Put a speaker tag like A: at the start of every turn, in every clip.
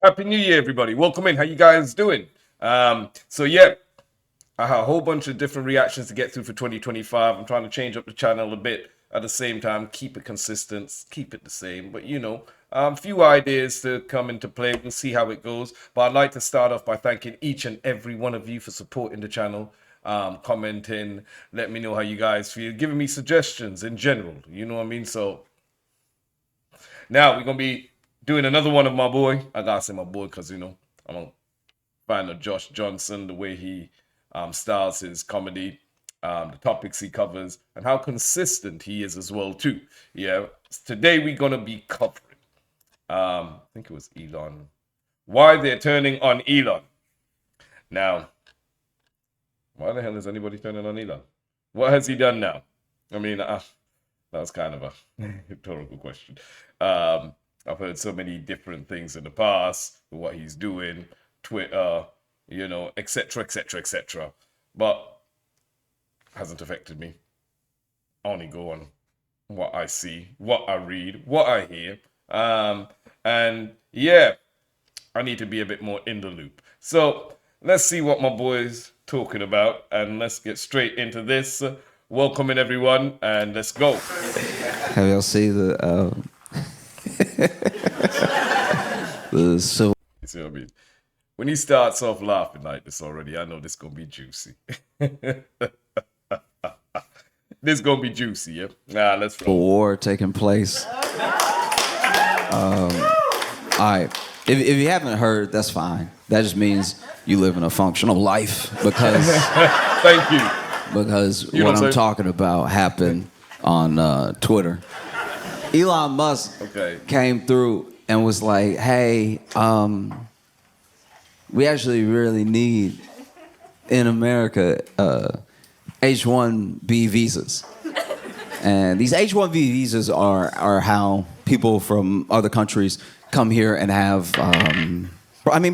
A: Happy New Year, everybody. Welcome in. How you guys doing? So yeah, I have a whole bunch of different reactions to get through for 2025. I'm trying to change up the channel a bit at the same time, keep it consistent, keep it the same. But you know, few ideas to come into play. We'll see how it goes. But I'd like to start off by thanking each and every one of you for supporting the channel, commenting, let me know how you guys feel, giving me suggestions in general. You know what I mean? So now we're gonna be doing another one of my boy. I gotta say my boy because, you know, I'm a fan of Josh Johnson, the way he styles his comedy, the topics he covers, and how consistent he is as well too. Yeah, today we're gonna be covering, I think it was Elon, why they're turning on Elon. Now, why the hell is anybody turning on Elon? What has he done now? I mean, that's kind of a rhetorical question. I've heard so many different things in the past, what he's doing, Twitter, you know, etc., etc., etc. But hasn't affected me. I only go on what I see, what I read, what I hear. And yeah, I need to be a bit more in the loop. So let's see what my boy's talking about, and let's get straight into this. Welcome in, everyone, and let's go.
B: Have y'all seen the so?
A: You see what I mean? When he starts off laughing like this already, I know this gonna be juicy. This gonna be juicy, yeah. Nah, let's roll.
B: War taking place. All right. If you haven't heard, that's fine. That just means you live in a functional life because.
A: Thank you.
B: Because what I'm talking about happened on Twitter. Elon Musk came through and was like, hey, we actually really need in America H-1B visas. And these H-1B visas are how people from other countries come here and have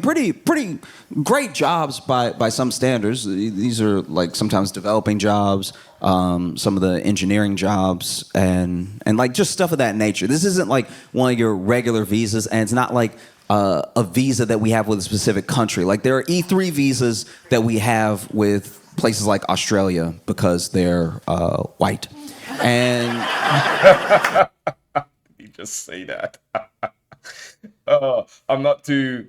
B: pretty great jobs by some standards. These are like sometimes developing jobs, some of the engineering jobs, and like just stuff of that nature. This isn't like one of your regular visas, and it's not like a visa that we have with a specific country. Like there are E3 visas that we have with places like Australia because they're white. And
A: you just say that. I'm not too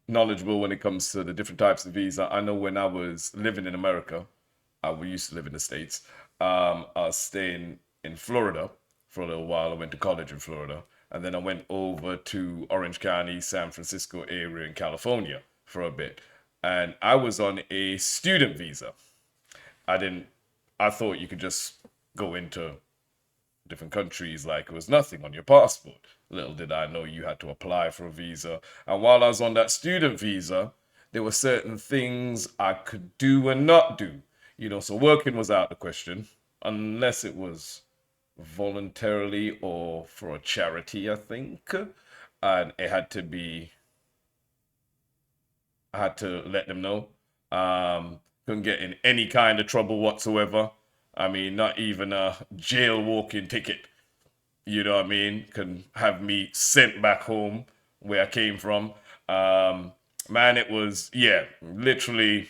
A: knowledgeable when it comes to the different types of visa. I know when I was living in America, we used to live in the States. I was staying in Florida for a little while. I went to college in Florida. And then I went over to Orange County, San Francisco area in California for a bit. And I was on a student visa. I thought you could just go into different countries like it was nothing on your passport. Little did I know you had to apply for a visa. And while I was on that student visa, there were certain things I could do and not do. You know, so working was out of the question, unless it was voluntarily or for a charity, I think. And it had to be, I had to let them know. Couldn't get in any kind of trouble whatsoever. I mean, not even a jail walking ticket. You know what I mean? Can have me sent back home where I came from. Man, it was, yeah, literally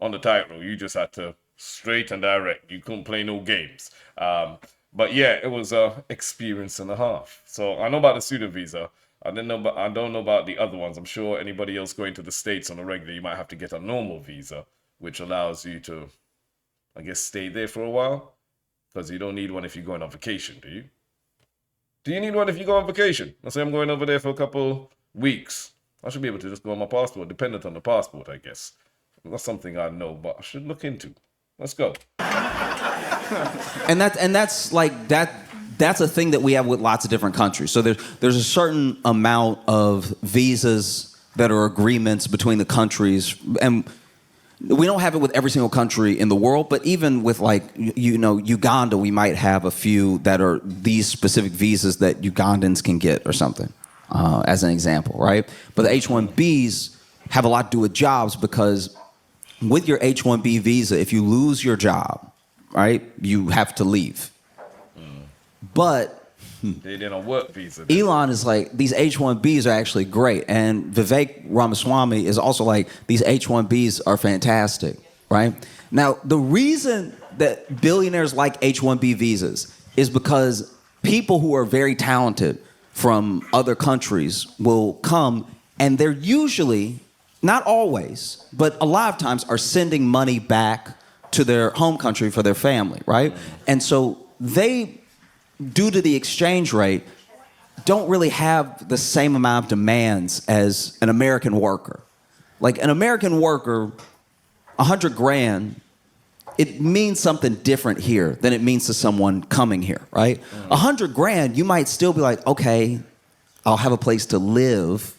A: on the tightrope. You just had to straight and direct. You couldn't play no games. But yeah, it was a experience and a half. So I know about the student visa. I don't know about the other ones. I'm sure anybody else going to the States on a regular, you might have to get a normal visa, which allows you to, I guess, stay there for a while. Because you don't need one if you're going on vacation, do you? Do you need one if you go on vacation? Let's say I'm going over there for a couple weeks. I should be able to just go on my passport, dependent on the passport, I guess. That's something I know, but I should look into. Let's go.
B: And that's like that's a thing that we have with lots of different countries. So there's a certain amount of visas that are agreements between the countries, and we don't have it with every single country in the world, but even with like, you know, Uganda, we might have a few that are these specific visas that Ugandans can get or something, as an example, right? But the H-1Bs have a lot to do with jobs because with your H-1B visa, if you lose your job, right, you have to leave. But
A: They did a work visa.
B: Elon is like, these H-1Bs are actually great. And Vivek Ramaswamy is also like, these H-1Bs are fantastic, right? Now, the reason that billionaires like H-1B visas is because people who are very talented from other countries will come, and they're usually, not always, but a lot of times are sending money back to their home country for their family, right? And so they, due to the exchange rate, don't really have the same amount of demands as an American worker. Like an American worker, 100 grand, it means something different here than it means to someone coming here, right? 100 grand, you might still be like, okay, I'll have a place to live,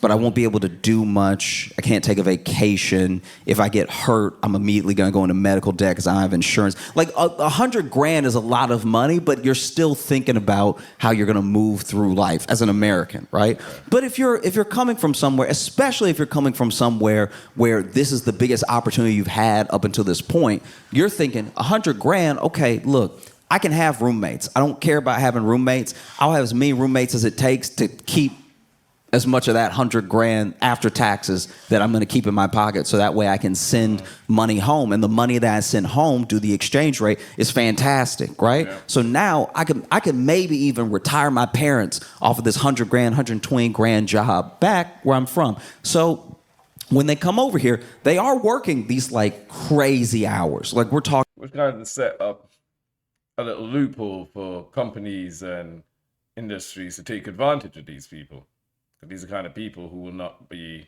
B: but I won't be able to do much. I can't take a vacation. If I get hurt, I'm immediately going to go into medical debt because I don't have insurance. Like 100 grand is a lot of money, but you're still thinking about how you're going to move through life as an American, right? But if you're coming from somewhere, especially if you're coming from somewhere where this is the biggest opportunity you've had up until this point, you're thinking 100 grand. Okay, look, I can have roommates. I don't care about having roommates. I'll have as many roommates as it takes to keep as much of that 100 grand after taxes that I'm going to keep in my pocket, so that way I can send money home. And the money that I send home due to the exchange rate is fantastic, right? Yeah. So now I can maybe even retire my parents off of this 100 grand, 120 grand job back where I'm from. So when they come over here, they are working these like crazy hours. Like we're talking.
A: We're trying to set up a little loophole for companies and industries to take advantage of these people. These are the kind of people who will not be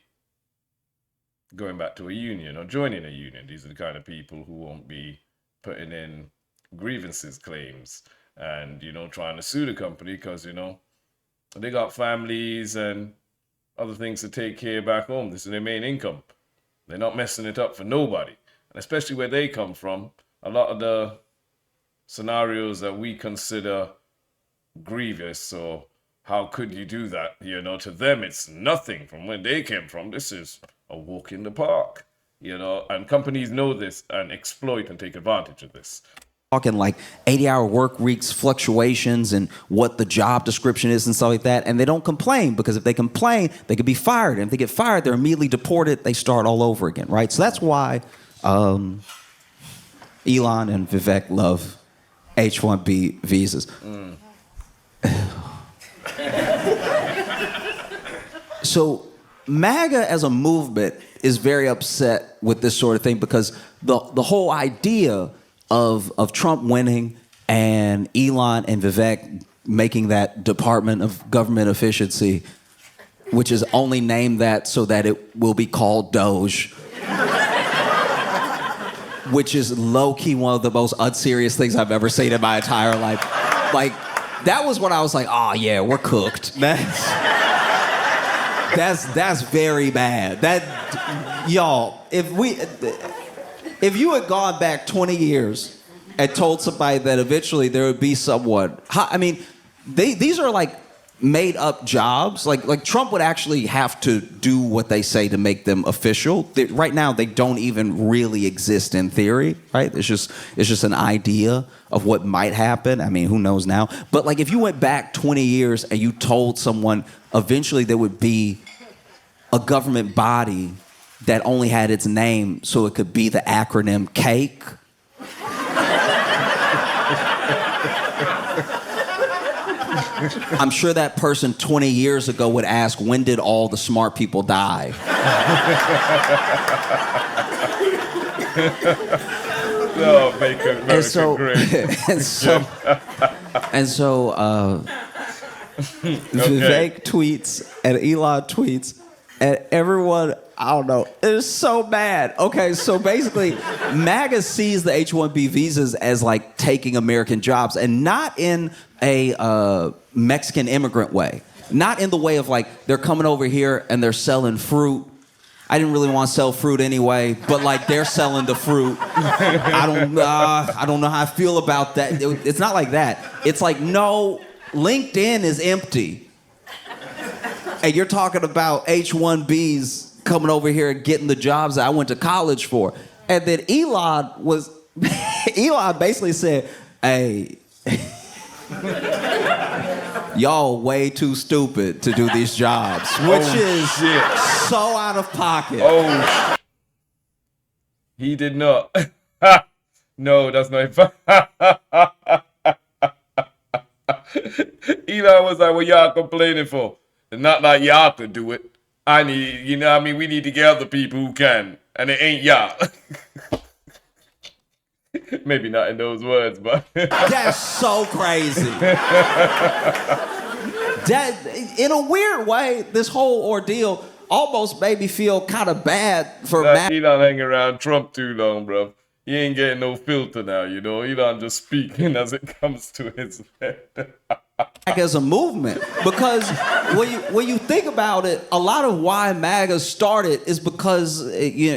A: going back to a union or joining a union. These are the kind of people who won't be putting in grievances claims and, trying to sue the company because, they got families and other things to take care of back home. This is their main income. They're not messing it up for nobody. And especially where they come from, a lot of the scenarios that we consider grievous or how could you do that? To them, it's nothing from where they came from. This is a walk in the park, and companies know this and exploit and take advantage of this.
B: Talking like 80-hour work weeks, fluctuations, and what the job description is and stuff like that. And they don't complain because if they complain, they could be fired. And if they get fired, they're immediately deported. They start all over again, right? So that's why Elon and Vivek love H-1B visas. So MAGA as a movement is very upset with this sort of thing because the whole idea of Trump winning and Elon and Vivek making that Department of Government Efficiency, which is only named that so that it will be called Doge, which is low-key one of the most unserious things I've ever seen in my entire life. Like, that was when I was like, oh yeah, we're cooked. That's very bad. Y'all, if you had gone back 20 years and told somebody that eventually there would be someone, these are like made up jobs. Like Trump would actually have to do what they say to make them official. Right now, they don't even really exist in theory, right? It's just an idea of what might happen. Who knows now? But like if you went back 20 years and you told someone eventually there would be a government body that only had its name so it could be the acronym CAKE. I'm sure that person 20 years ago would ask, when did all the smart people die?
A: No, make America great.
B: and so Vivek tweets and Elon tweets, and everyone, I don't know, is so mad. Okay, so basically, MAGA sees the H-1B visas as like taking American jobs, and not in a Mexican immigrant way. Not in the way of like, they're coming over here and they're selling fruit. I didn't really want to sell fruit anyway, but like they're selling the fruit. I don't know how I feel about that. It's not like that. It's like, no, LinkedIn is empty. And you're talking about H-1Bs coming over here and getting the jobs that I went to college for. And then Elon was Elon basically said, "Hey, y'all way too stupid to do these jobs," which is so out of pocket.
A: Oh, he did not. No, that's not. Elon was like, "What y'all complaining for? It's not like y'all could do it. I need, you know what I mean? We need to get other people who can. And it ain't y'all." Maybe not in those words, but
B: That's so crazy. That, in a weird way, this whole ordeal almost made me feel kind of bad for
A: Elon hanging around Trump too long, bro. He ain't getting no filter now, you know. Elon just speaking as it comes to his head.
B: as a movement, because when you think about it, a lot of why MAGA started is because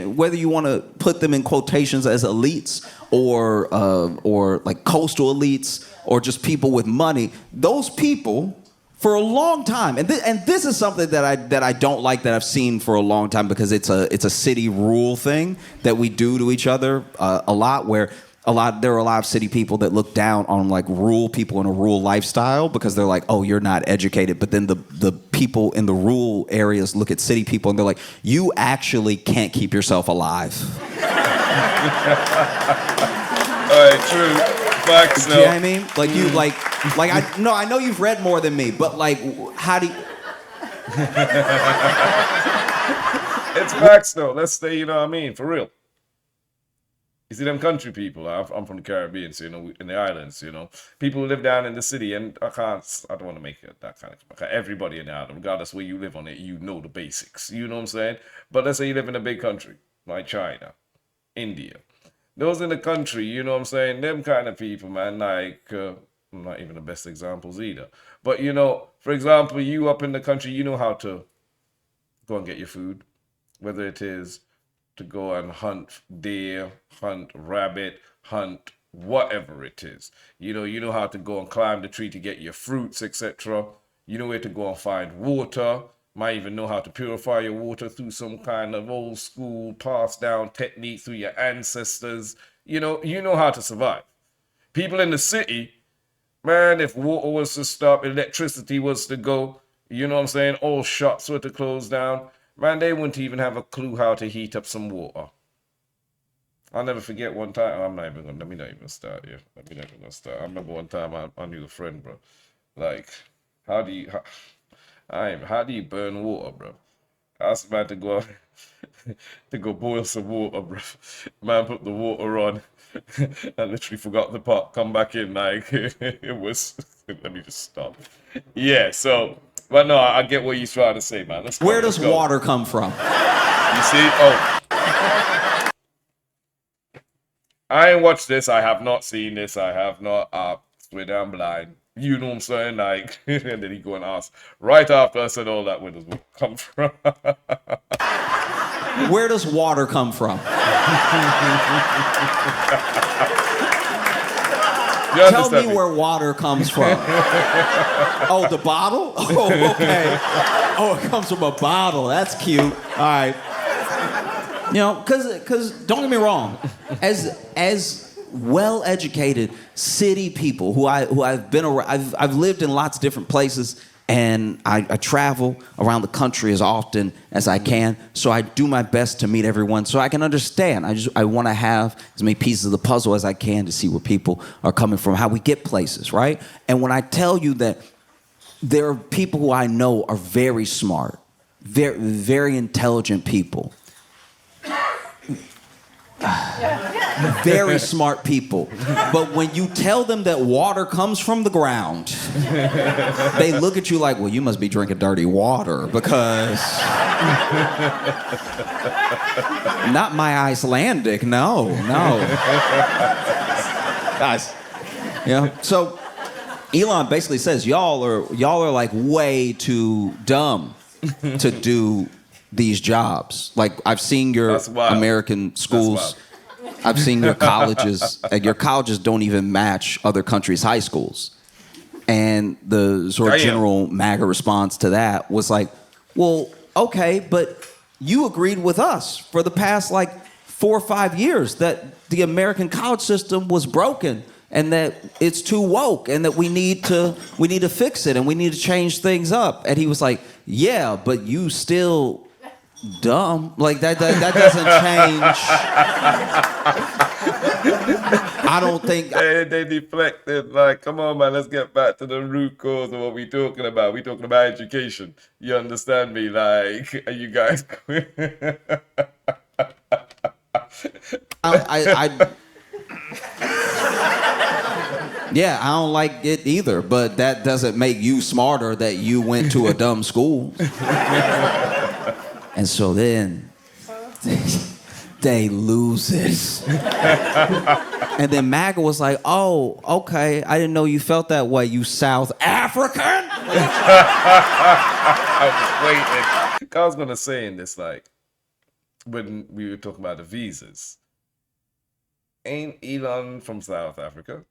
B: whether you want to put them in quotations as elites or like coastal elites or just people with money, those people for a long time, and this is something that I don't like, that I've seen for a long time, because it's a city rule thing that we do to each other a lot, where there are a lot of city people that look down on like rural people in a rural lifestyle, because they're like, oh, you're not educated. But then the people in the rural areas look at city people and they're like, you actually can't keep yourself alive.
A: All right, true. Facts.
B: Do you know what I mean? Like you I know you've read more than me, but like, how do you?
A: It's facts though. Let's stay, you know what I mean, for real. You see them country people. I'm from the Caribbean, so, you know, in the islands, you know, people who live down in the city, and I don't want to make it that kind of. Everybody in the island, regardless where you live on it, you know the basics. You know what I'm saying? But let's say you live in a big country like China, India. Those in the country, you know what I'm saying? Them kind of people, man. Like, not even the best examples either. But you know, for example, you up in the country, you know how to go and get your food, whether it is to go and hunt deer, hunt rabbit, hunt whatever it is. You know how to go and climb the tree to get your fruits, etc. You know where to go and find water. Might even know how to purify your water through some kind of old school passed down technique through your ancestors. You know how to survive. People in the city, man, if water was to stop, electricity was to go, you know what I'm saying, all shops were to close down, man, they wouldn't even have a clue how to heat up some water. I'll never forget one time. Let me not even start here. I remember one time I knew a friend, bro. Like, how do you burn water, bro? I was about to go to go boil some water, bro. Man put the water on. I literally forgot the pot. Come back in, like it was. Let me just stop. Yeah. So, but no, I get what you're trying to say, man.
B: Where does water come from?
A: You see? Oh, I ain't watched this. I have not seen this. I have not. Swear down blind. You know what I'm saying? Like, and then he go and ask right after I said all that, where does water come from?
B: Where does water come from? Tell me where water comes from. Oh, the bottle? Oh, okay. Oh, it comes from a bottle. That's cute. All right. You know, because don't get me wrong, as well-educated city people who I've been around, I've lived in lots of different places, and I travel around the country as often as I can, so I do my best to meet everyone so I can understand. I want to have as many pieces of the puzzle as I can to see where people are coming from, how we get places, right? And when I tell you that there are people who I know are very smart, very, very intelligent people, very smart people, but when you tell them that water comes from the ground, they look at you like, well, you must be drinking dirty water, because not my Icelandic, no. Guys, so Elon basically says y'all are like way too dumb to do these jobs. Like, I've seen your American schools. I've seen your colleges. Your colleges don't even match other countries' high schools. And the sort of general MAGA response to that was like, well, okay, but you agreed with us for the past, like, 4 or 5 years that the American college system was broken and that it's too woke and that we need to fix it and we need to change things up. And he was like, yeah, but you still dumb. Like that doesn't change. I don't think
A: they deflected, like, come on, man, let's get back to the root cause of what we talking about. We talking about education. You understand me? Like, are you guys
B: yeah, I don't like it either, but that doesn't make you smarter that you went to a dumb school. And so then they lose it. And then MAGA was like, oh, okay, I didn't know you felt that way, you South African.
A: I was gonna say in this, like, when we were talking about the visas, ain't Elon from South Africa?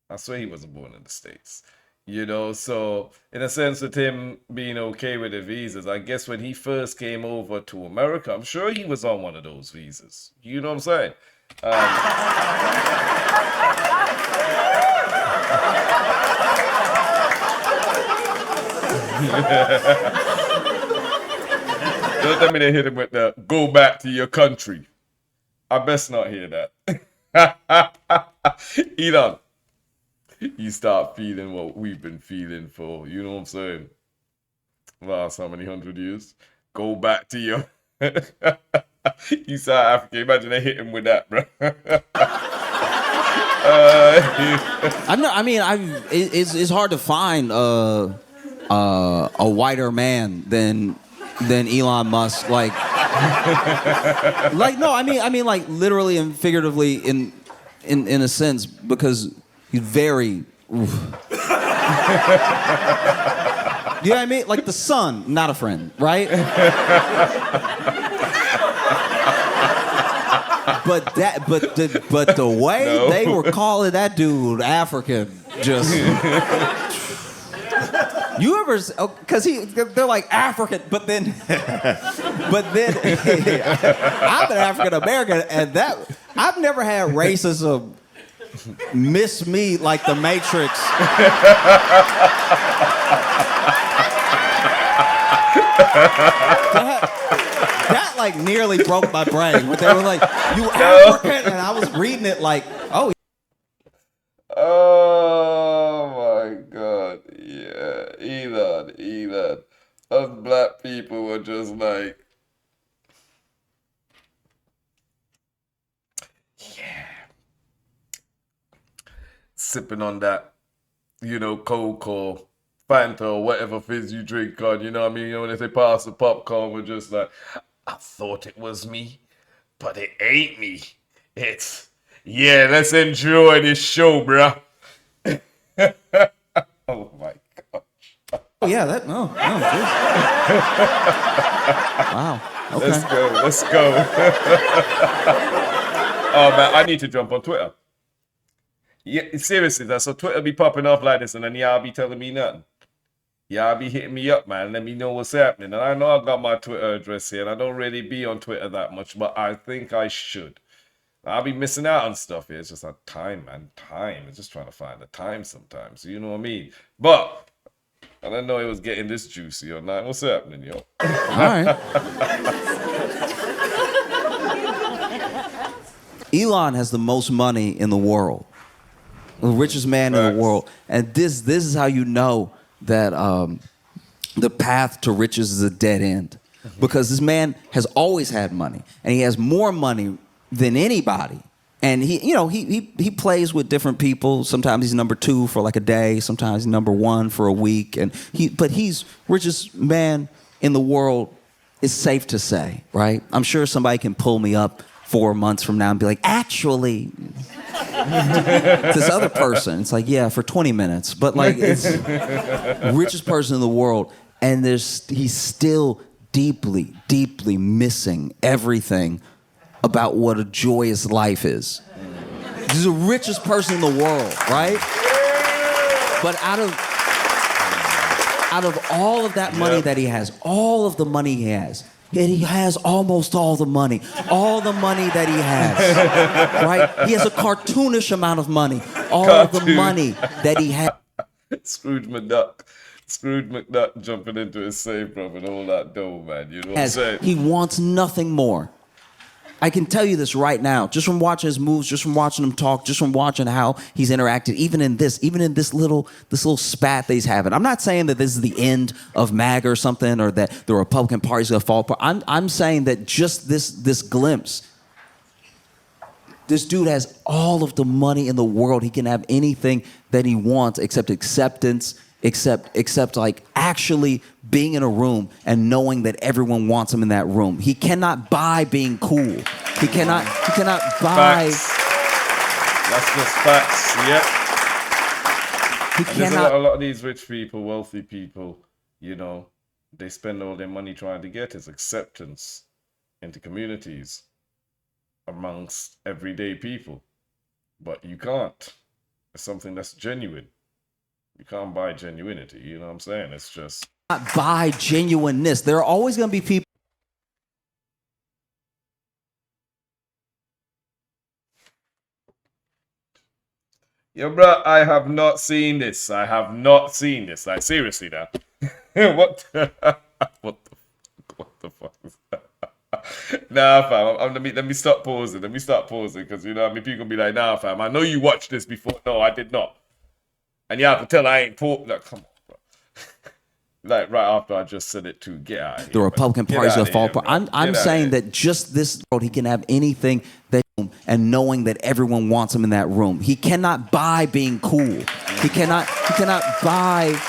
A: I swear he wasn't born in the States. You know, so in a sense with him being okay with the visas, I guess when he first came over to America, I'm sure he was on one of those visas. You know what I'm saying? Don't tell me they hit him with the go back to your country. I best not hear that. Elon, you start feeling what we've been feeling for, you know what I'm saying? Last how many 100 years? Go back to your... You South African, imagine they hit him with that, bro.
B: It's hard to find a whiter man than Elon Musk. Like no, I mean, like literally and figuratively in a sense, because he's very. You know what I mean? Like the sun, not a friend, right? But the way they were calling that dude African, just. You ever? Because they're like African, but then I'm an African American, and that I've never had racism miss me like the Matrix. That like nearly broke my brain. When they were like, "You African," and I was reading it like, "Oh."
A: Oh my God. Yeah. Elon. Us black people were just like, yeah. Sipping on that, you know, Coke or Fanta or whatever fizz you drink on, you know what I mean? You know, when they say pass the popcorn, we're just like, I thought it was me, but it ain't me. It's, yeah, let's enjoy this show, bruh. Oh my gosh.
B: Oh yeah, that no. Wow. Okay.
A: Let's go. Oh man, I need to jump on Twitter. Yeah, seriously, so Twitter be popping off like this, and then y'all be telling me nothing. Y'all be hitting me up, man. Let me know what's happening. And I know I got my Twitter address here, and I don't really be on Twitter that much, but I think I should. I'll be missing out on stuff here. It's just a time, man. Time. It's just trying to find the time sometimes. You know what I mean? But I didn't know it was getting this juicy or not. What's happening, yo?
B: All right. Elon has the most money in the world. The richest man in the world. And this is how you know that the path to riches is a dead end. Because this man has always had money. And he has more money than anybody. And he plays with different people. Sometimes he's number 2 for like a day. Sometimes he's number 1 for a week. But he's richest man in the world, is safe to say, right? I'm sure somebody can pull me up 4 months from now and be like, actually, this other person. It's like, yeah, for 20 minutes. But like, it's richest person in the world. And he's still deeply, deeply missing everything about what a joyous life is. He's the richest person in the world, right? But out of all of that money that he has, all of the money he has, and he has almost all the money that he has, right? He has a cartoonish amount of money, all the money that he has.
A: Scrooge McDuck. Scrooge McDuck jumping into his safe, bro, and all that dough, man. You know what I'm saying?
B: He wants nothing more. I can tell you this right now, just from watching his moves, just from watching him talk, just from watching how he's interacted, even in this little spat that he's having. I'm not saying that this is the end of MAGA or something, or that the Republican Party's gonna fall apart. I'm saying that just this glimpse. This dude has all of the money in the world. He can have anything that he wants except acceptance, except like actually being in a room and knowing that everyone wants him in that room. He cannot buy being cool. He cannot buy.
A: Facts. That's just facts. Yep.
B: He
A: And there's
B: cannot.
A: a lot of these rich people, wealthy people, you know, they spend all their money trying to get is acceptance into communities amongst everyday people. But you can't. It's something that's genuine. You can't buy genuinity, you know what I'm saying? It's just
B: Not buy genuineness. There are always going to be people.
A: yo, bro, I have not seen this. I have not seen this. Like, seriously now. what the fuck is that? Nah, fam. Let me stop pausing. Let me stop pausing, because you know what I mean, people gonna be like, nah, fam. I know you watched this before. No, I did not. And you have to tell I ain't paused. Like, come on, bro. Like right after I just said it to get out of here.
B: The Republican
A: Get
B: Party's
A: out
B: gonna
A: of
B: fall
A: here,
B: apart.
A: bro.
B: I'm
A: Get out
B: saying
A: of here.
B: that just this world, he can have anything that, and knowing that everyone wants him in that room. He cannot buy being cool. He cannot buy.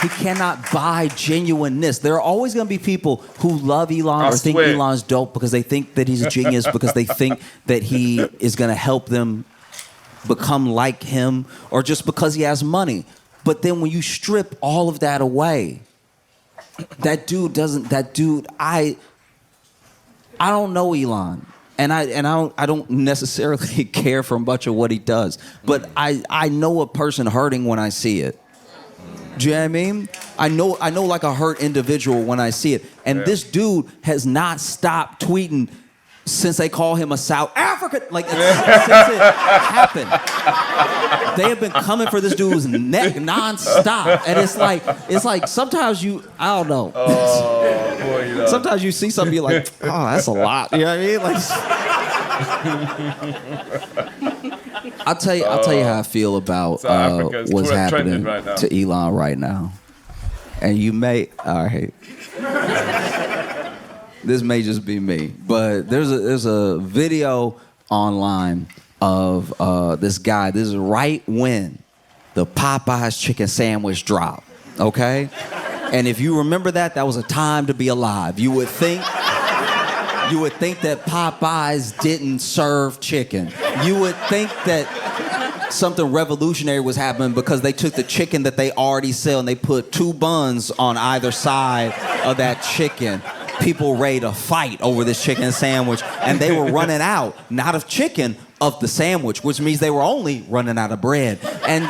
B: He cannot buy genuineness. There are always going to be people who love Elon
A: I
B: or think
A: swear.
B: Elon's dope because they think that he's a genius, because they think that he is going to help them become like him, or just because he has money. But then when you strip all of that away, I don't know Elon. And I don't necessarily care for much of what he does. But I know a person hurting when I see it. Do you know what I mean? I know like a hurt individual when I see it. And this dude has not stopped tweeting since they call him a South African. Like, since it happened. They have been coming for this dude's neck nonstop. And it's like sometimes I don't know.
A: Oh, boy, you know.
B: Sometimes you see something, you're like, oh, that's a lot. You know what I mean? Like, I'll tell you how I feel about what's happening
A: right now.
B: to Elon right now. And you may, all right. This may just be me, but there's a video online of this guy. This is right when the Popeyes chicken sandwich dropped, okay? And if you remember that was a time to be alive. You would think that Popeyes didn't serve chicken. You would think that something revolutionary was happening because they took the chicken that they already sell and they put 2 buns on either side of that chicken. People ready to fight over this chicken sandwich, and they were running out, not of chicken, of the sandwich, which means they were only running out of bread. And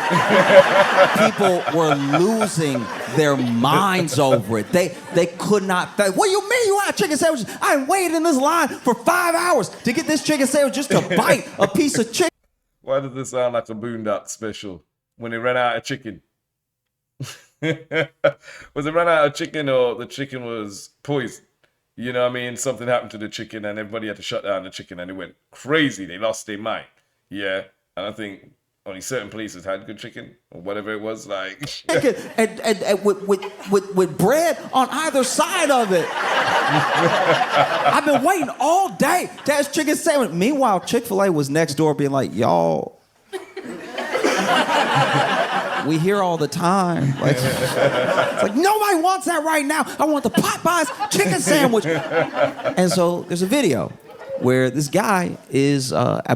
B: people were losing their minds over it. They could not. What do you mean you want chicken sandwiches? I waited in this line for 5 hours to get this chicken sandwich just to bite a piece of chicken.
A: Why does this sound like a Boondock special? When they ran out of chicken. Was it ran out of chicken, or the chicken was poisoned? You know what I mean? Something happened to the chicken and everybody had to shut down the chicken and it went crazy. They lost their mind. Yeah. And I think only certain places had good chicken or whatever it was. Like
B: and with bread on either side of it. I've been waiting all day to have chicken sandwich. Meanwhile, Chick-fil-A was next door being like, y'all, we hear all the time. Like, it's like, nobody wants that right now. I want the Popeyes chicken sandwich. And so there's a video where this guy is, I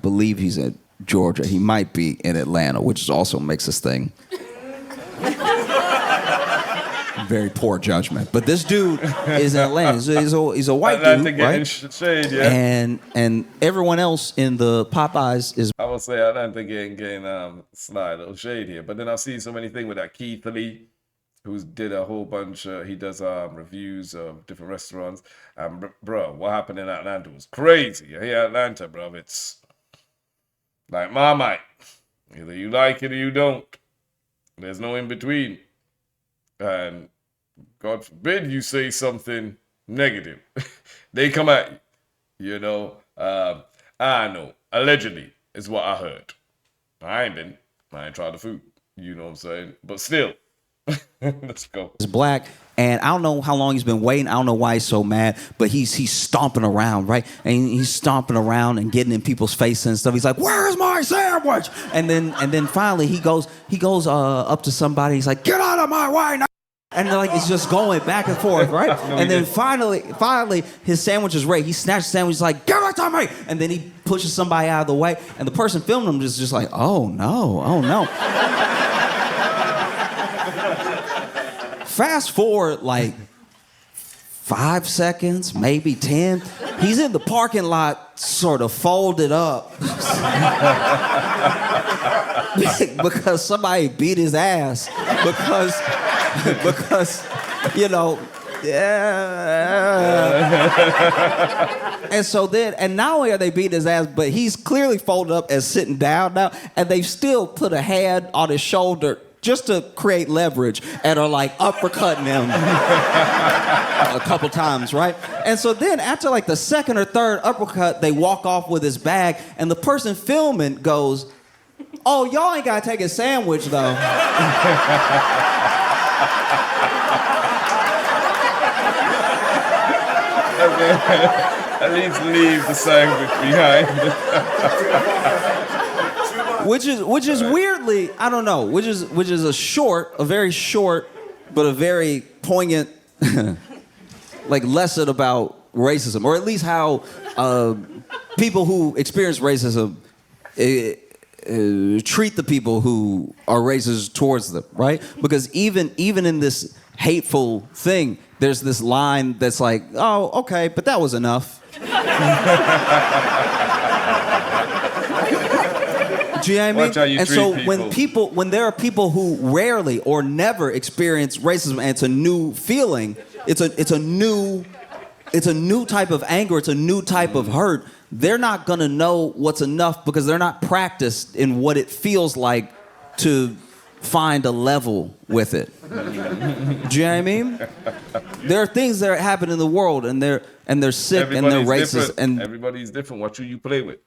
B: believe he's in Georgia. He might be in Atlanta, which also makes this thing very poor judgment. But this dude is in Atlanta. He's a white dude, right?
A: Shade, yeah.
B: And everyone else in the Popeyes is.
A: I will say I don't think getting slide or shade here. But then I see so many things with that Keith Lee who did a whole bunch. He does reviews of different restaurants. And bro, what happened in Atlanta was crazy. Here, Atlanta, bro, it's like Marmite. Either you like it or you don't. There's no in between. And God forbid you say something negative. They come at you, you know. I know. Allegedly is what I heard. I ain't tried the food. You know what I'm saying? But still, let's go.
B: Is black, and I don't know how long he's been waiting. I don't know why he's so mad, but he's stomping around, right? And he's stomping around and getting in people's faces and stuff. He's like, "Where's my sandwich?" And then finally he goes up to somebody. He's like, "Get out of my way now!" And like it's just going back and forth, right? And then finally his sandwich is ready. He snatches the sandwich. He's like, "Give it to me!" And then he pushes somebody out of the way, and the person filming him is just like, "Oh no, oh no." Fast forward like 5 seconds, maybe 10. He's in the parking lot, sort of folded up. Because somebody beat his ass. Because you know, yeah. And so then, and not only are they beating his ass, but he's clearly folded up and sitting down now, and they still put a hand on his shoulder just to create leverage and are like uppercutting him a couple times, right? And so then after like the second or third uppercut, they walk off with his bag, and the person filming goes, "Oh, y'all ain't gotta take his sandwich though."
A: At least leave the sandwich behind.
B: Which is weirdly, I don't know, which is a very short, but a very poignant, like lesson about racism, or at least how people who experience racism treat the people who are racist towards them, right? Because even in this hateful thing, there's this line that's like, "Oh, okay, but that was enough." Do you know what I mean?
A: Watch how you
B: and
A: treat
B: so when there are people who rarely or never experience racism, and it's a new feeling, it's a new type of anger, it's a new type of hurt, they're not gonna know what's enough because they're not practiced in what it feels like to find a level with it. Do you know what I mean? There are things that happen in the world, and they're sick and they're racist,
A: different.
B: and
A: Everybody's different. Watch who you play with.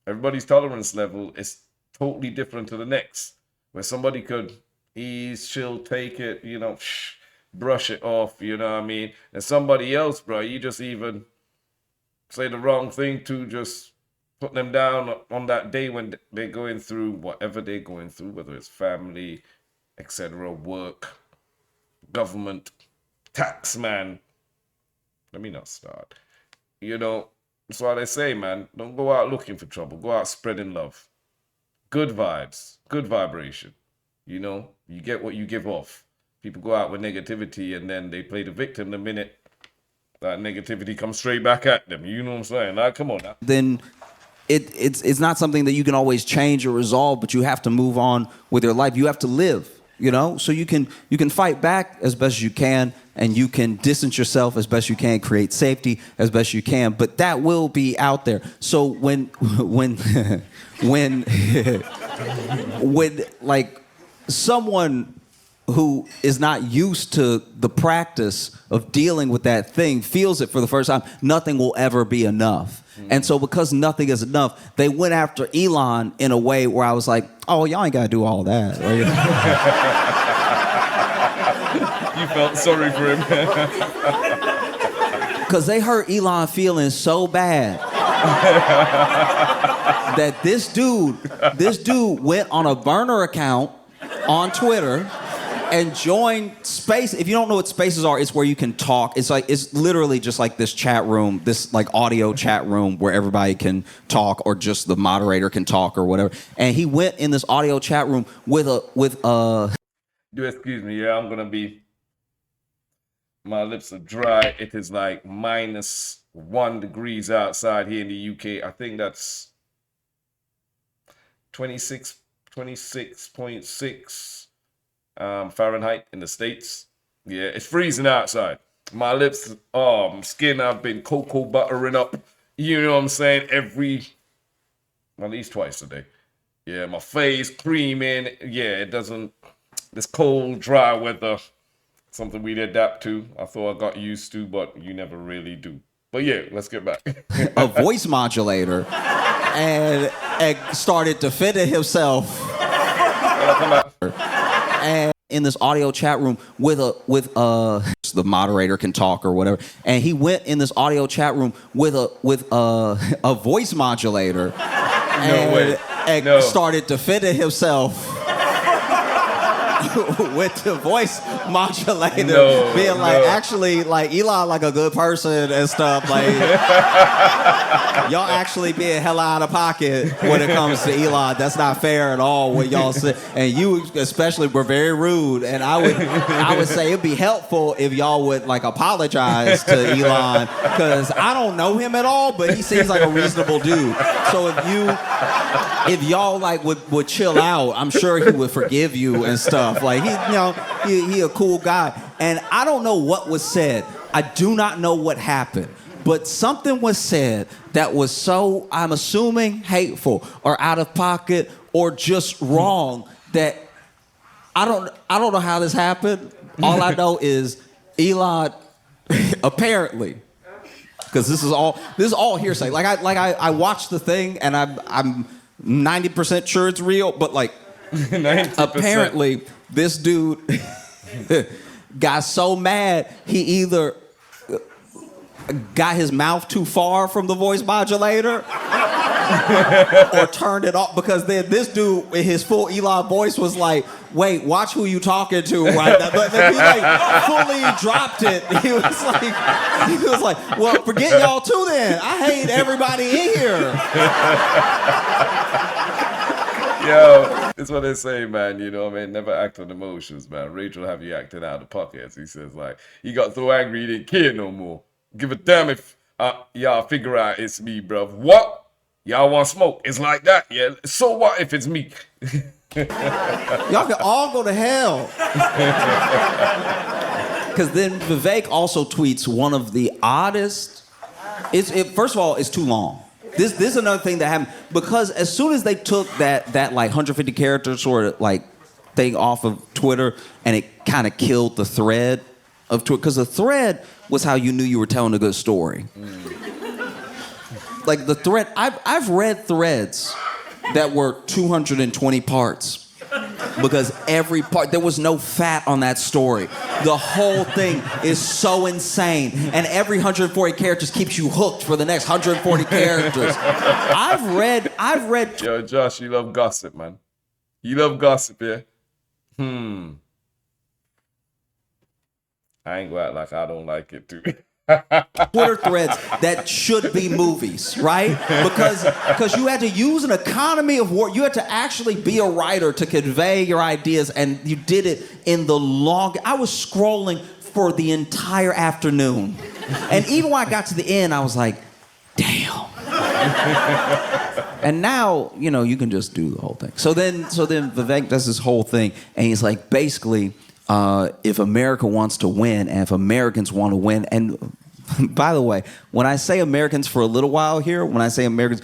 A: Everybody's tolerance level is totally different to the next. Where somebody could ease, chill, take it, you know, brush it off, you know what I mean? And somebody else, bro, you just even say the wrong thing to just put them down on that day when they're going through whatever they're going through, whether it's family, etc., work, government, tax man. Let me not start. You know, that's why they say, man, don't go out looking for trouble. Go out spreading love. Good vibes, good vibration. You know, you get what you give off. People go out with negativity and then they play the victim the minute that negativity comes straight back at them. You know what I'm saying? Like, come on now.
B: then it's not something that you can always change or resolve, but you have to move on with your life. You have to live, you know? So you can fight back as best as you can, and you can distance yourself as best you can, create safety as best you can, but that will be out there. So when like someone who is not used to the practice of dealing with that thing feels it for the first time, nothing will ever be enough. And so because nothing is enough, they went after Elon in a way where I was like, "Oh, y'all ain't got to do all that."
A: You felt sorry for him.
B: Because they hurt Elon feeling so bad that this dude went on a burner account on Twitter and join Space. If you don't know what Spaces are, it's where you can talk. It's literally just like this chat room, this like audio chat room where everybody can talk, or just the moderator can talk or whatever. And he went in this audio chat room with a
A: Do excuse me, yeah, I'm gonna be. My lips are dry. It is like -1 degrees outside here in the UK. I think that's 26.6. Fahrenheit in the States. Yeah, it's freezing outside. My lips, skin, I've been cocoa buttering up. You know what I'm saying? At least twice a day. Yeah, my face creaming. Yeah, it doesn't. This cold, dry weather, something we'd adapt to. I thought I got used to, but you never really do. But yeah, let's get back.
B: A voice modulator and started defending himself. And in this audio chat room with the moderator can talk or whatever, and he went in this audio chat room with a voice modulator and started defending himself with the voice modulator, being like, actually, like Elon, like a good person and stuff. Like, y'all actually being hella out of pocket when it comes to Elon. That's not fair at all. What y'all say, and you especially were very rude. And I would say it'd be helpful if y'all would like apologize to Elon, because I don't know him at all, but he seems like a reasonable dude. So if y'all like would chill out, I'm sure he would forgive you and stuff. Like he a cool guy. And I don't know what was said. I do not know what happened. But something was said that was so, I'm assuming, hateful or out of pocket or just wrong that I don't know how this happened. All I know is Elon apparently, because this is all hearsay. Like I watched the thing and I'm 90% sure it's real, but like 90%. Apparently this dude got so mad he either got his mouth too far from the voice modulator or turned it off, because then this dude in his full Elon voice was like, wait, watch who you talking to right now. But then he like fully dropped it. He was like, well, forget y'all too then. I hate everybody in here.
A: Yo, it's what they say, man. You know what I mean? Never act on emotions, man. Rachel have you acting out of pocket, as he says. Like, he got so angry he didn't care no more. Give a damn if y'all figure out it's me, bro. What? Y'all want smoke? It's like that, yeah? So what if it's me?
B: Y'all can all go to hell. Because then Vivek also tweets one of the oddest. First of all, it's too long. This is another thing that happened, because as soon as they took that like 150 character sort of like thing off of Twitter, and it kind of killed the thread of Twitter, because the thread was how you knew you were telling a good story. Like the thread, I've read threads that were 220 parts. Because every part, there was no fat on that story. The whole thing is so insane. And every 140 characters keeps you hooked for the next 140 characters. I've read.
A: Yo, Josh, you love gossip, man. You love gossip, yeah? I ain't gonna act like I don't like it, too.
B: Twitter threads that should be movies, right? Because you had to use an economy of word. You had to actually be a writer to convey your ideas, and you did it in the long. I was scrolling for the entire afternoon, and even when I got to the end, I was like, damn. And now, you can just do the whole thing. So then Vivek does this whole thing, and he's like, basically, if America wants to win, and if Americans want to win, and by the way, when I say Americans for a little while here, when I say Americans,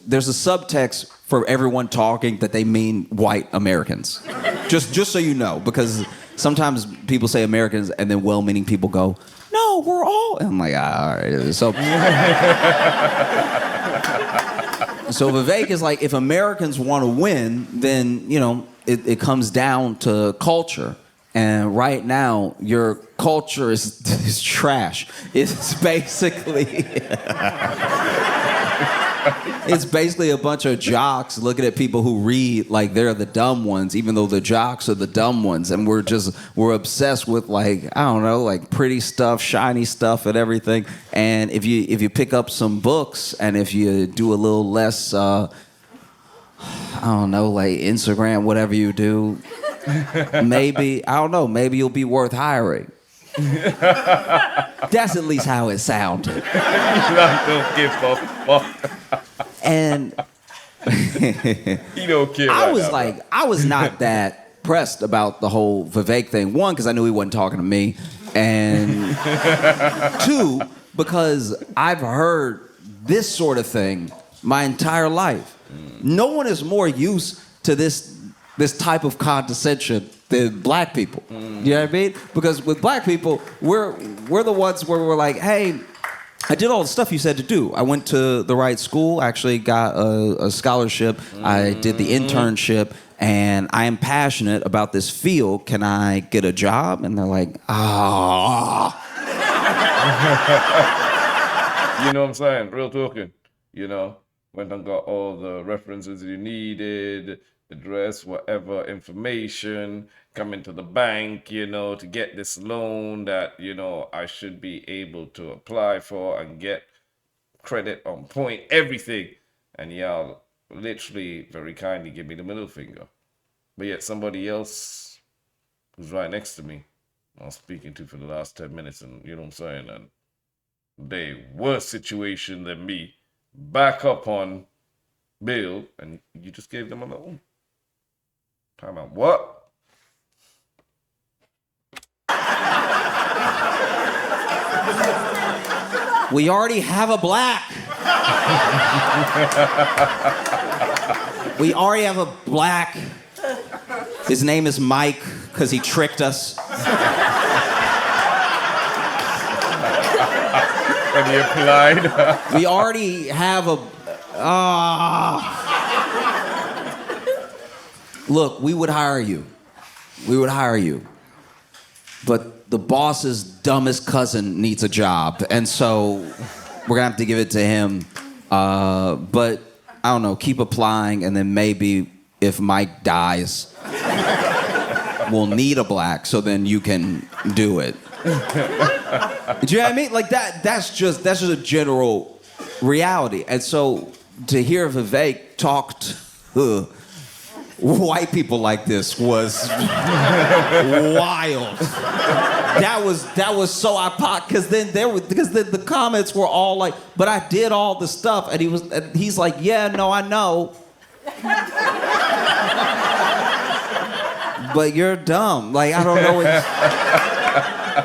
B: there's a subtext for everyone talking that they mean white Americans. Just so you know, because sometimes people say Americans and then well-meaning people go, no, we're all, and I'm like, all right. So Vivek is like, if Americans want to win, then, it comes down to culture. And right now, your culture is trash. It's basically a bunch of jocks looking at people who read like they're the dumb ones, even though the jocks are the dumb ones. And we're obsessed with like, I don't know, like pretty stuff, shiny stuff and everything. And if you pick up some books, and if you do a little less, I don't know, like Instagram, whatever you do, maybe you'll be worth hiring. That's at least how it sounded.
A: I don't give a fuck.
B: And
A: he don't care.
B: I was not that pressed about the whole Vivek thing. One, because I knew he wasn't talking to me, and two, because I've heard this sort of thing my entire life. No one is more used to this type of condescension than black people. You know what I mean? Because with black people, we're the ones where we're like, hey, I did all the stuff you said to do. I went to the right school, actually got a scholarship. I did the internship, and I am passionate about this field. Can I get a job? And they're like, ah.
A: You know what I'm saying? Real talking. You know, went and got all the references you needed, address, whatever, information, come into the bank, you know, to get this loan that, you know, I should be able to apply for and get credit on point, everything. And y'all literally very kindly give me the middle finger. But yet somebody else who's right next to me, I was speaking to for the last 10 minutes, and you know what I'm saying, and they worse situation than me, back up on bill, and you just gave them a loan. Time out. What?
B: We already have a black. We already have a black. His name is Mike because he tricked us.
A: When he applied.
B: We already have a. Look, we would hire you. We would hire you. But the boss's dumbest cousin needs a job. And so we're going to have to give it to him. But I don't know, keep applying. And then maybe if Mike dies, we'll need a black. So then you can do it. Do you know what I mean? Like that's just a general reality. And so to hear Vivek talk to white people like this was wild. That was so apart because then the comments were all like, but I did all the stuff, and he's like, yeah, no, I know. But you're dumb. Like, I don't know what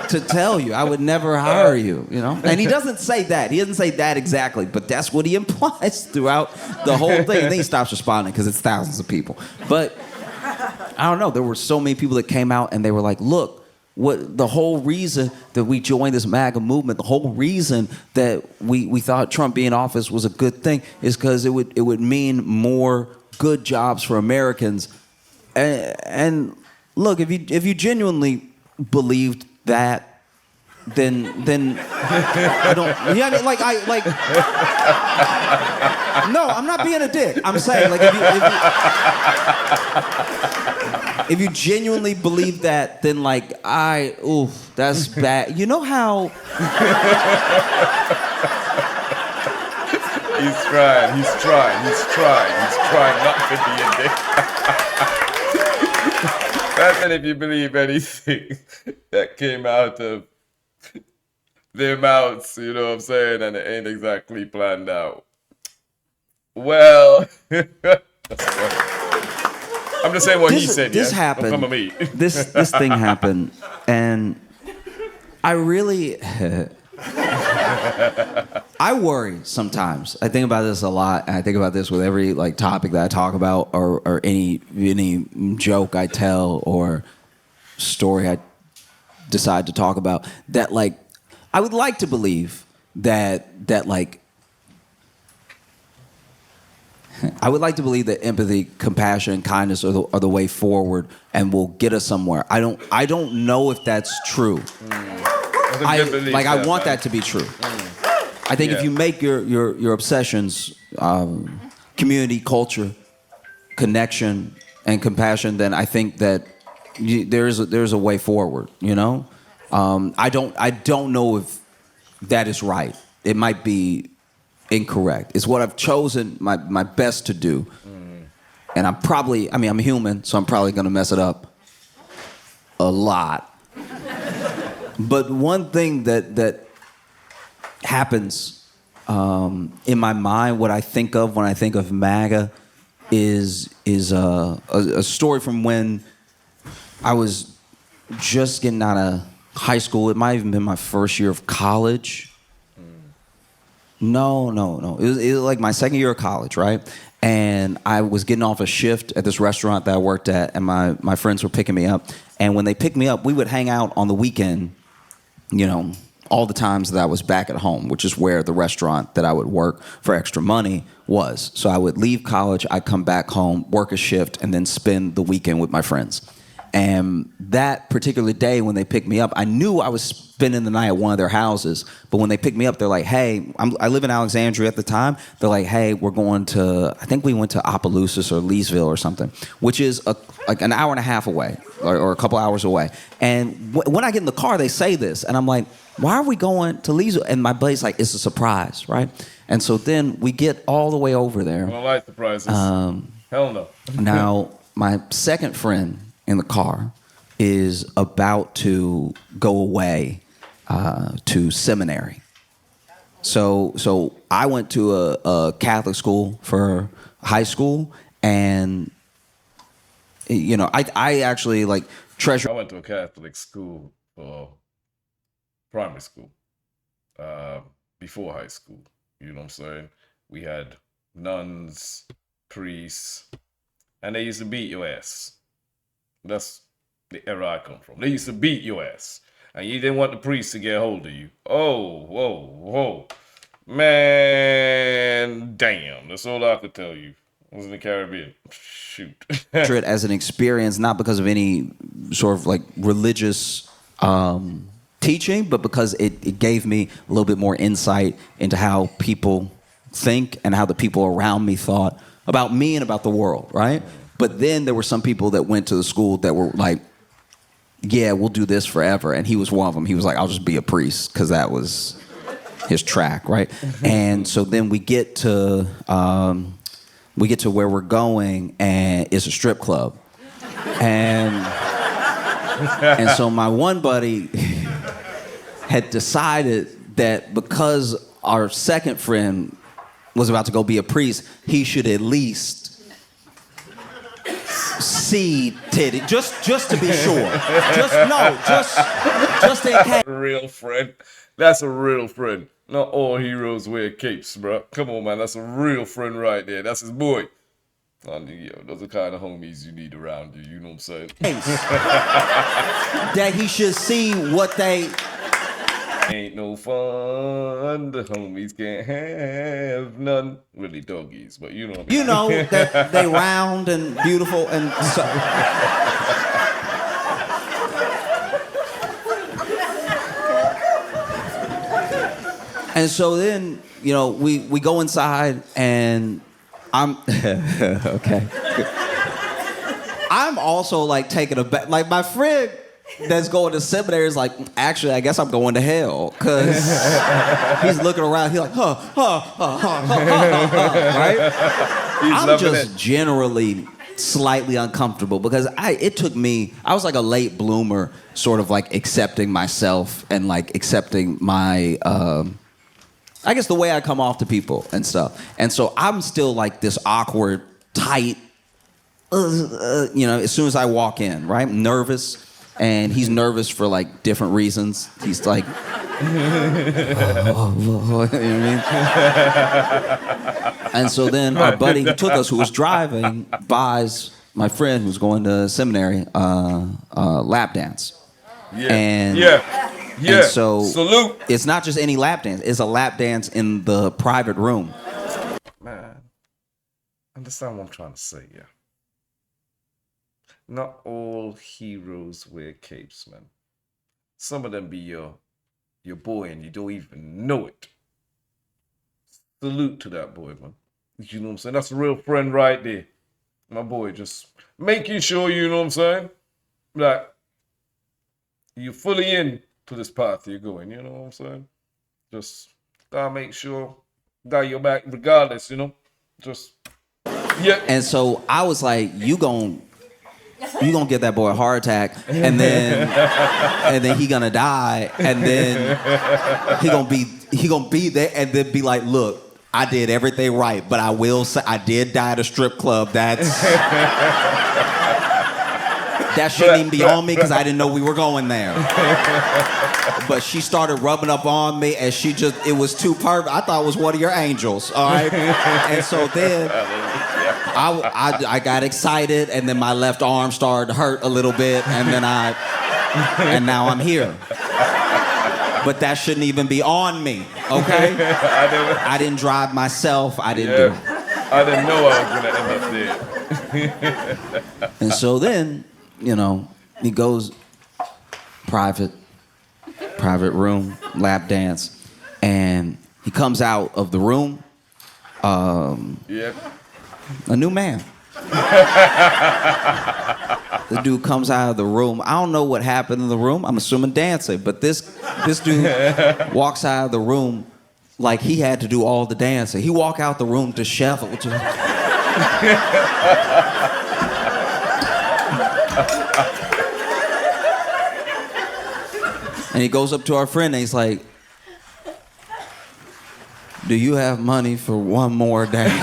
B: to tell you. I would never hire you, you know? And he doesn't say that. He doesn't say that exactly, but that's what he implies throughout the whole thing. And then he stops responding because it's thousands of people. But I don't know. There were so many people that came out and they were like, look, what the whole reason that we joined this MAGA movement, the whole reason that we thought Trump being in office was a good thing is because it would mean more good jobs for Americans. And look, if you genuinely believed that, then I don't. You know what I mean? No, I'm not being a dick. I'm saying like if you genuinely believe that, then like that's bad. You know how?
A: He's trying not to be a dick. That's if you believe anything that came out of their mouths, you know what I'm saying, and it ain't exactly planned out. Well, I'm just saying what he said.
B: This
A: yeah?
B: happened.
A: Don't come at me.
B: This thing happened, and I really. I worry sometimes. I think about this a lot, and I think about this with every like topic that I talk about, or any joke I tell, or story I decide to talk about. That like, I would like to believe that like, I would like to believe that empathy, compassion, and kindness are the way forward, and will get us somewhere. I don't know if that's true. I want that to be true. I think if you make your obsessions community, culture, connection, and compassion, then I think that there's a way forward. You know, I don't know if that is right. It might be incorrect. It's what I've chosen my best to do, and I'm human, so I'm probably gonna mess it up a lot. But one thing that happens in my mind, what I think of when I think of MAGA, is a story from when I was just getting out of high school. It might have even been my first year of college. No. It was like my second year of college, right? And I was getting off a shift at this restaurant that I worked at, and my friends were picking me up. And when they picked me up, we would hang out on the weekend, all the times that I was back at home, which is where the restaurant that I would work for extra money was. So I would leave college, I'd come back home, work a shift, and then spend the weekend with my friends. And that particular day when they picked me up, I knew I was spending the night at one of their houses. But when they picked me up, they're like, hey, I live in Alexandria at the time. They're like, hey, we're going to, I think we went to Opelousas or Leesville or something, which is like an hour and a half away or a couple hours away. And when I get in the car, they say this. And I'm like, why are we going to Leesville? And my buddy's like, it's a surprise, right? And so then we get all the way over there.
A: I don't like surprises. Hell no.
B: Now, my second friend in the car is about to go away to seminary. So I went to a Catholic school for high school, and I actually like treasure.
A: I went to a Catholic school for primary school, before high school. You know what I'm saying? We had nuns, priests, and they used to beat your ass. That's the era I come from. They used to beat your ass. And you didn't want the priest to get a hold of you. Oh, whoa. Man, damn. That's all I could tell you. I was in the Caribbean. Shoot.
B: It as an experience, not because of any sort of like religious teaching, but because it gave me a little bit more insight into how people think and how the people around me thought about me and about the world, right? But then there were some people that went to the school that were like, yeah, we'll do this forever. And he was one of them. He was like, I'll just be a priest, because that was his track, right? And so then we get to where we're going, and it's a strip club. And so my one buddy had decided that because our second friend was about to go be a priest, he should at least see titty, just to be sure. Just in case.
A: Real friend. That's a real friend. Not all heroes wear capes, bro. Come on, man. That's a real friend right there. That's his boy. Those are kind of homies you need around you. You know what I'm saying?
B: That he should see what they...
A: Ain't no fun. The homies can't have none. Really doggies, but you know what I mean.
B: You know that they round and beautiful and so. And so then, we go inside, and I'm okay. I'm also like taking a back. Like my friend that's going to seminary is like, actually, I guess I'm going to hell, because he's looking around. He's like, right? I'm just generally slightly uncomfortable because I was like a late bloomer, sort of like accepting myself and like accepting my, I guess the way I come off to people and stuff. And so I'm still like this awkward, tight, as soon as I walk in, right? Nervous. And he's nervous for like different reasons. He's like, you know what I mean? And so then our buddy who took us, who was driving, buys my friend who's going to seminary lap dance.
A: Yeah.
B: And so
A: salute.
B: It's not just any lap dance. It's a lap dance in the private room.
A: Man, understand what I'm trying to say, yeah. Not all heroes wear capes, man. Some of them be your boy and you don't even know it. Salute to that boy, man. You know what I'm saying? That's a real friend right there. My boy just making sure, you know what I'm saying, that you're fully in to this path you're going, you know what I'm saying? Just gotta make sure, got your back regardless, Just, yeah.
B: And so I was like, you gonna give that boy a heart attack, and then he gonna die, and then he gonna be there, and then be like, look, I did everything right, but I will say I did die at a strip club. That's That shouldn't even be on me because I didn't know we were going there. But she started rubbing up on me, and it was too perfect. I thought it was one of your angels, all right? And so then I got excited, and then my left arm started to hurt a little bit, and now I'm here. But that shouldn't even be on me, okay? I didn't drive myself. I didn't do it.
A: I didn't know I was going to end up there.
B: And so then, he goes private room, lap dance, and he comes out of the room, a new man. The dude comes out of the room. I don't know what happened in the room. I'm assuming dancing, but this dude walks out of the room like he had to do all the dancing. He walked out the room disheveled. And he goes up to our friend and he's like, "Do you have money for one more dance?"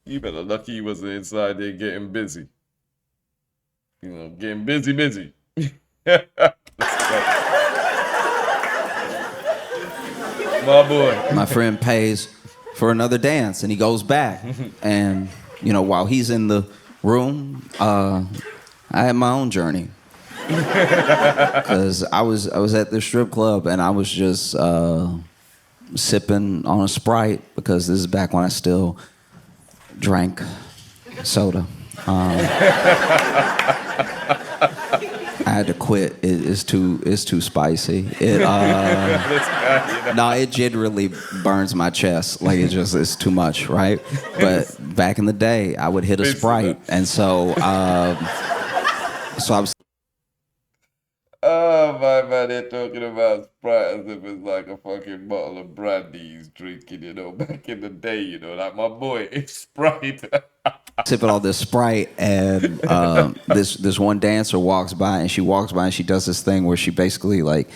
A: You better lucky he wasn't inside there getting busy. Getting busy. My boy.
B: My friend pays for another dance and he goes back. And, while he's in the room, I had my own journey. Because I was at the strip club and I was just sipping on a Sprite because this is back when I still drank soda. I had to quit. It's too spicy. No, it generally burns my chest. Like it's too much, right? But back in the day, I would hit a Sprite, and so I was.
A: Oh my man, they're talking about Sprite as if it's like a fucking bottle of brandy he's drinking, back in the day, like my boy, it's Sprite.
B: Sipping all this Sprite, and this one dancer walks by, and she does this thing where she basically like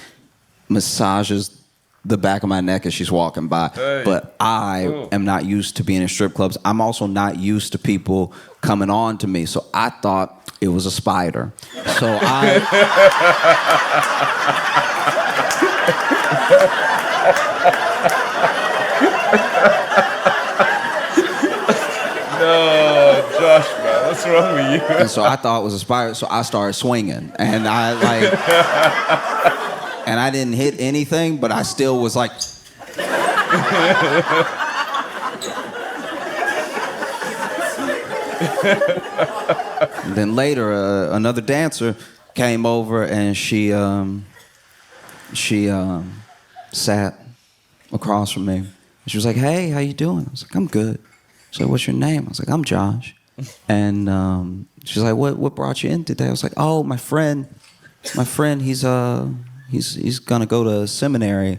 B: massages the back of my neck as she's walking by. Hey. But I am not used to being in strip clubs. I'm also not used to people coming on to me, so I thought it was a spider. So
A: No, Josh, man, what's wrong with you?
B: And so I thought it was a spider, so I started swinging, and I didn't hit anything, but I still was like. And then later, another dancer came over, and she sat across from me. She was like, "Hey, how you doing?" I was like, "I'm good." She's like, "What's your name?" I was like, "I'm Josh." And she's like, "What brought you in today?" I was like, "Oh, my friend, he's gonna go to seminary."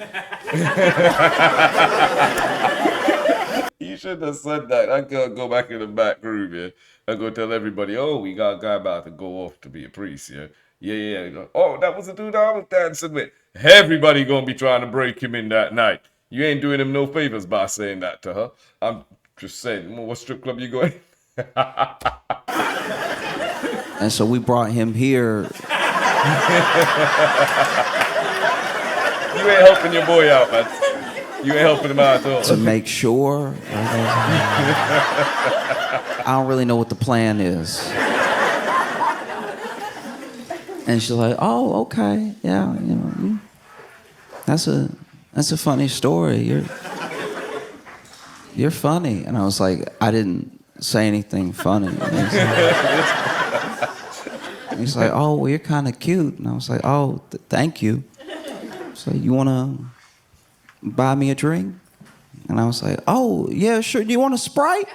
A: You shouldn't have said that. I gotta go back in the back room, yeah. I go tell everybody, "Oh, we got a guy about to go off to be a priest, yeah." Yeah. Oh, that was the dude I was dancing with. Everybody gonna be trying to break him in that night. You ain't doing him no favors by saying that to her. I'm just saying, what strip club you going?
B: And so we brought him here.
A: You ain't helping your boy out, man. You ain't helping him out at all.
B: To make sure. I don't really know what the plan is. And she's like, "Oh, okay, yeah, that's a funny story. You're funny." And I was like, I didn't say anything funny. And he's like, "Oh, well, you're kind of cute." And I was like, "Oh, thank you." So you want to buy me a drink? And I was like, "Oh, yeah, sure. Do you want a Sprite?"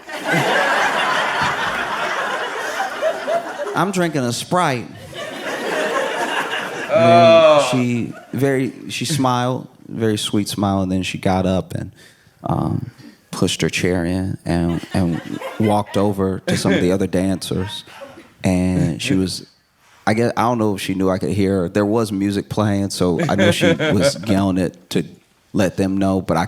B: I'm drinking a Sprite. She smiled, very sweet smile, and then she got up and pushed her chair in and walked over to some of the other dancers. And she was, I don't know if she knew I could hear her. There was music playing, so I know she was yelling it to let them know, but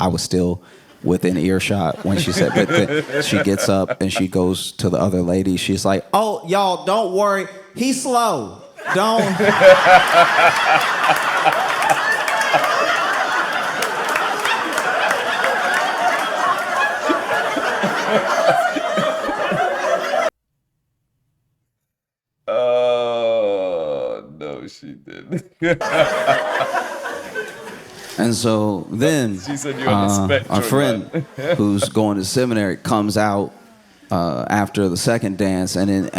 B: I was still within earshot when she said, but then she gets up and she goes to the other lady. She's like, "Oh, y'all, don't worry. He's slow. Don't."
A: Oh, no, she didn't.
B: And so then
A: She said you're on the spectrum,
B: our friend who's going to seminary comes out after the second dance, and then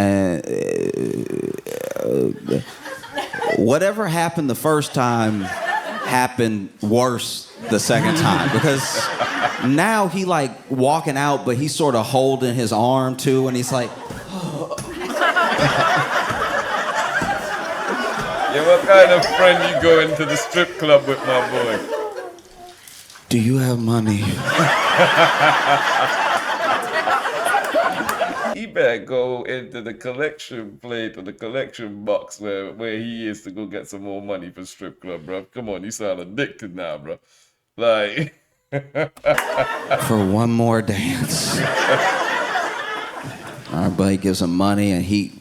B: whatever happened the first time happened worse the second time, because now he like walking out, but he's sort of holding his arm too, and he's like,
A: Yeah, what kind of friend you go into the strip club with, my boy?
B: "Do you have money?"
A: He better go into the collection plate or the collection box where he is to go get some more money for strip club, bro. Come on, you sound addicted now, bro. Like,
B: For one more dance. Our buddy gives him money, and he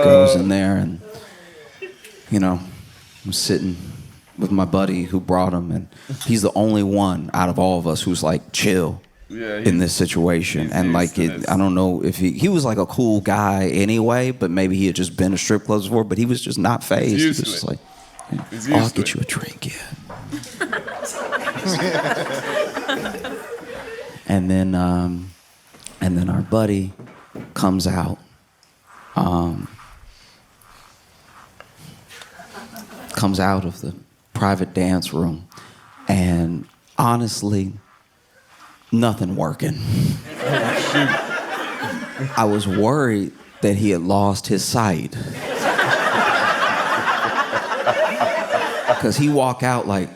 B: goes in there, and I'm sitting with my buddy who brought him, and he's the only one out of all of us who's like chill
A: yeah,
B: in this situation. And like I don't know if he was like a cool guy anyway, but maybe he had just been to strip clubs before, but he was just not phased. He was just like, "Oh, I'll get you a drink, yeah." And then our buddy comes out. Comes out of the private dance room, and honestly, nothing working. I was worried that he had lost his sight, because he walked out like,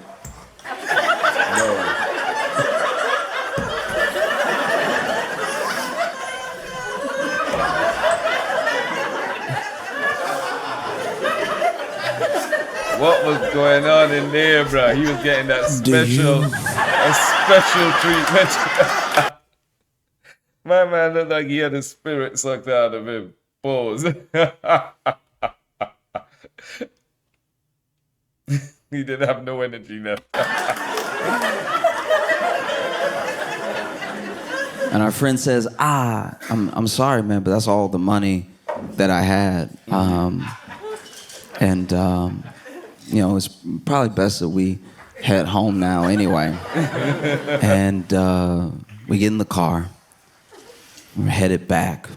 A: what was going on in there, bro? He was getting that special treatment. My man looked like he had his spirit sucked out of him. Pause. He didn't have no energy left.
B: and our friend says, I'm sorry, man, but that's all the money that I had. It's probably best that we head home now anyway. And we get in the car. We're headed back.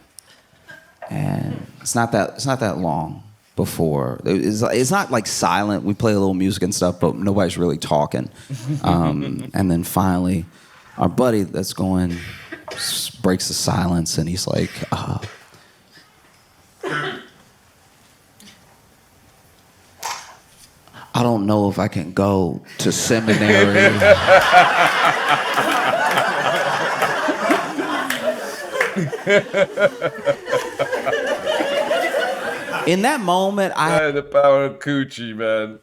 B: And it's not that long before. It's not like silent. We play a little music and stuff, but nobody's really talking. And then finally, our buddy that's going breaks the silence, and he's like, "I don't know if I can go to seminary." In that moment, I
A: had the power of coochie, man.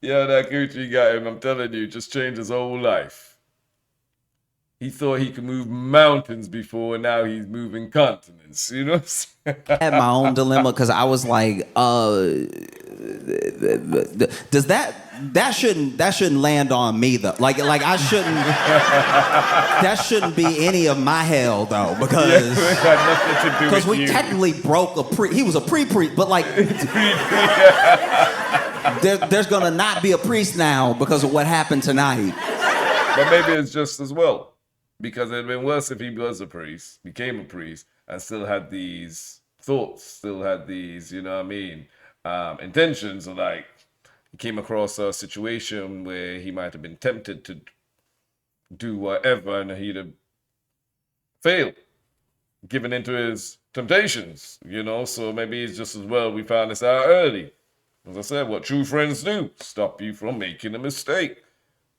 A: Yeah, that coochie got him. I'm telling you, just changed his whole life. He thought he could move mountains before, and now he's moving continents. You know what I'm saying?
B: had my own dilemma, because I was like, does that shouldn't land on me though? Like I shouldn't. That shouldn't be any of my hell though, because we technically broke he was a pre-priest, but like there's gonna not be a priest now because of what happened tonight.
A: But maybe it's just as well, because it'd been worse if he was a priest, became a priest, and still had these thoughts, still had these, you know what I mean, intentions of like, he came across a situation where he might have been tempted to do whatever, and he'd have failed, given into his temptations, so maybe it's just as well we found this out early. As I said, what true friends do, stop you from making a mistake,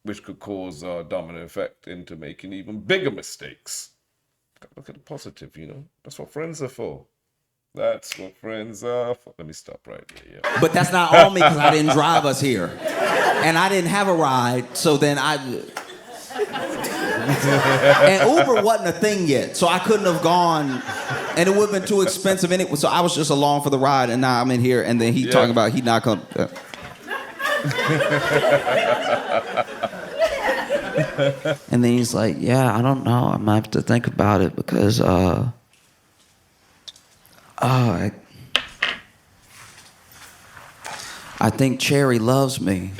A: which could cause a domino effect into making even bigger mistakes. Look at the positive, that's what friends are for. That's what friends are for. Let me stop right there. Yeah.
B: But that's not on me because I didn't drive us here. And I didn't have a ride, so then and Uber wasn't a thing yet, so I couldn't have gone, and it would have been too expensive anyway, so I was just along for the ride, and now I'm in here, and then he talking about he not gonna... And then he's like, yeah, I don't know, I might have to think about it because, I think Cherry loves me.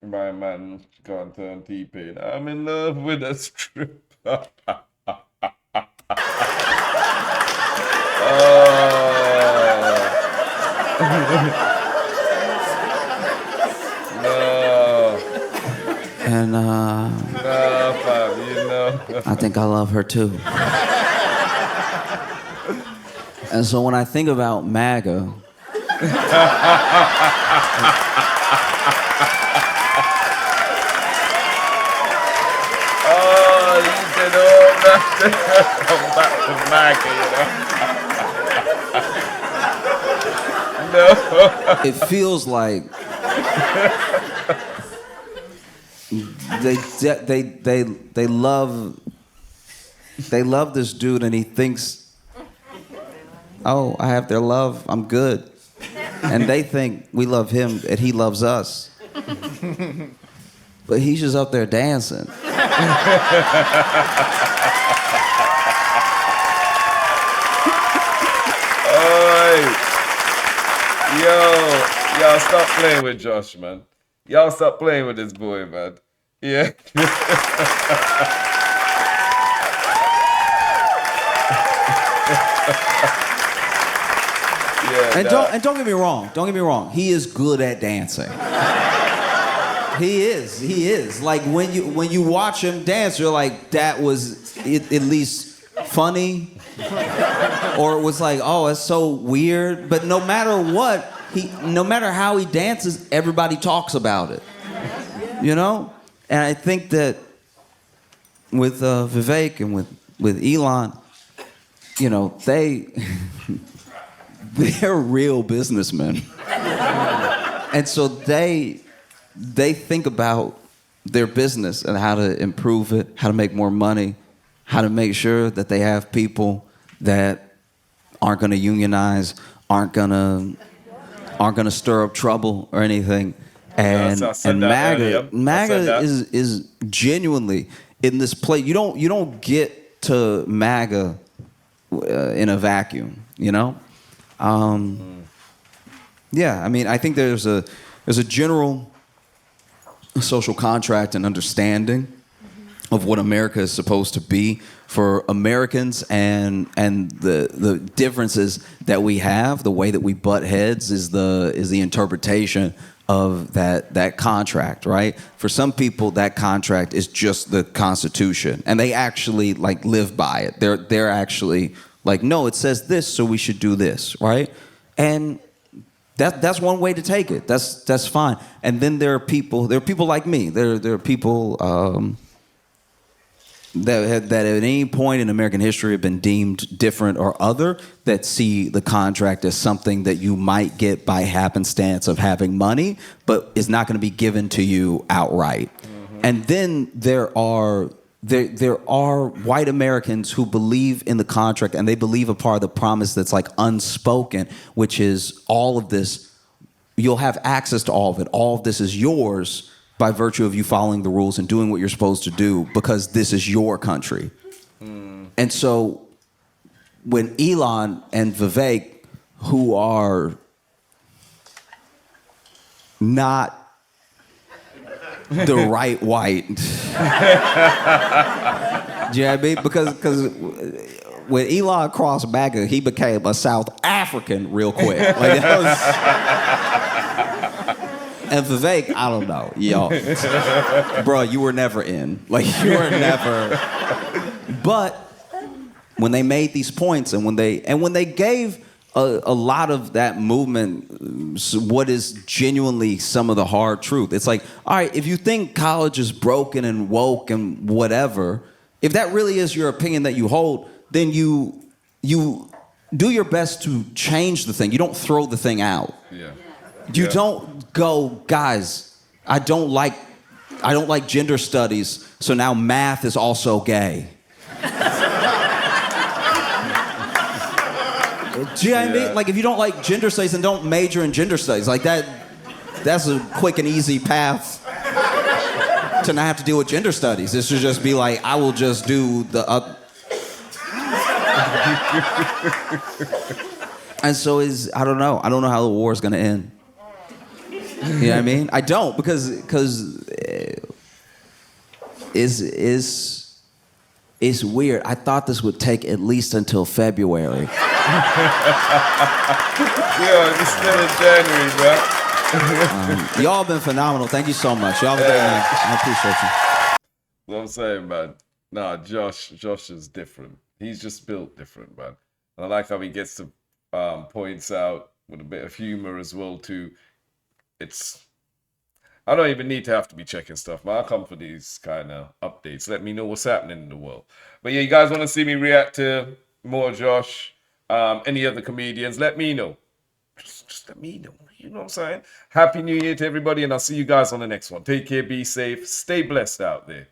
A: My man can't turn T-Pain. I'm in love with a stripper. No.
B: And
A: No, fam, you know.
B: I think I love her too. And so when I think about MAGA,
A: oh, you did all that to come back to MAGA, you know? No.
B: it feels like they love this dude, and he thinks, oh, I have their love, I'm good. And they think we love him and he loves us. But he's just up there dancing.
A: Y'all stop playing with Josh, man. Y'all stop playing with this boy, man. Yeah.
B: And don't get me wrong. Don't get me wrong. He is good at dancing. He is. Like when you watch him dance, you're like, that was at least funny, or it was like, oh, it's so weird. But no matter what, no matter how he dances, everybody talks about it. You know? And I think that with Vivek and with Elon, you know, they're real businessmen. And so they think about their business and how to improve it, how to make more money, how to make sure that they have people that aren't going to unionize, aren't going to stir up trouble or anything. And MAGA is genuinely in this place. You don't get to MAGA in a vacuum, you know? Yeah, I mean, I think there's a general social contract and understanding of what America is supposed to be for Americans, and the differences that we have, the way that we butt heads is the interpretation of that contract, right? For some people, that contract is just the Constitution, and they actually like live by it. They're actually like, no, it says this, so we should do this, right? And that's one way to take it. That's fine. And then there are people like me. There are people that at any point in American history have been deemed different or other, that see the contract as something that you might get by happenstance of having money, but is not going to be given to you outright. Mm-hmm. And then there are white Americans who believe in the contract, and they believe a part of the promise that's like unspoken, which is all of this, you'll have access to all of it. All of this is yours by virtue of you following the rules and doing what you're supposed to do, because this is your country. Mm. And so when Elon and Vivek, who are not the right white, do you know what I mean? Because when Elon crossed MAGA, he became a South African real quick. Like that was, and Vivek, I don't know, yo, bro, you were never in. Like you were never. But when they made these points, and when they gave a lot of that movement what is genuinely some of the hard truth, it's like, all right, if you think college is broken and woke and whatever, if that really is your opinion that you hold, then you do your best to change the thing. You don't throw the thing out.
A: Yeah.
B: You
A: Yeah.
B: don't go, guys, I don't like gender studies, so now math is also gay. Do you know what I mean? Like, if you don't like gender studies, then don't major in gender studies. Like, that's a quick and easy path to not have to deal with gender studies. This should just be like, I will just do the And so I don't know how the war is going to end. You know what I mean? I don't, because it's weird. I thought this would take at least until February.
A: Yeah, it's still in January, bro.
B: Y'all have been phenomenal. Thank you so much. Y'all have a great night. I appreciate you.
A: What I'm saying, man. Nah, Josh is different. He's just built different, man. And I like how he gets to points out with a bit of humor as well too. I don't even need to have to be checking stuff, man. I come for these kind of updates. Let me know what's happening in the world. But yeah, you guys want to see me react to more Josh, any other comedians? Let me know. Just let me know. You know what I'm saying? Happy New Year to everybody, and I'll see you guys on the next one. Take care, be safe, stay blessed out there.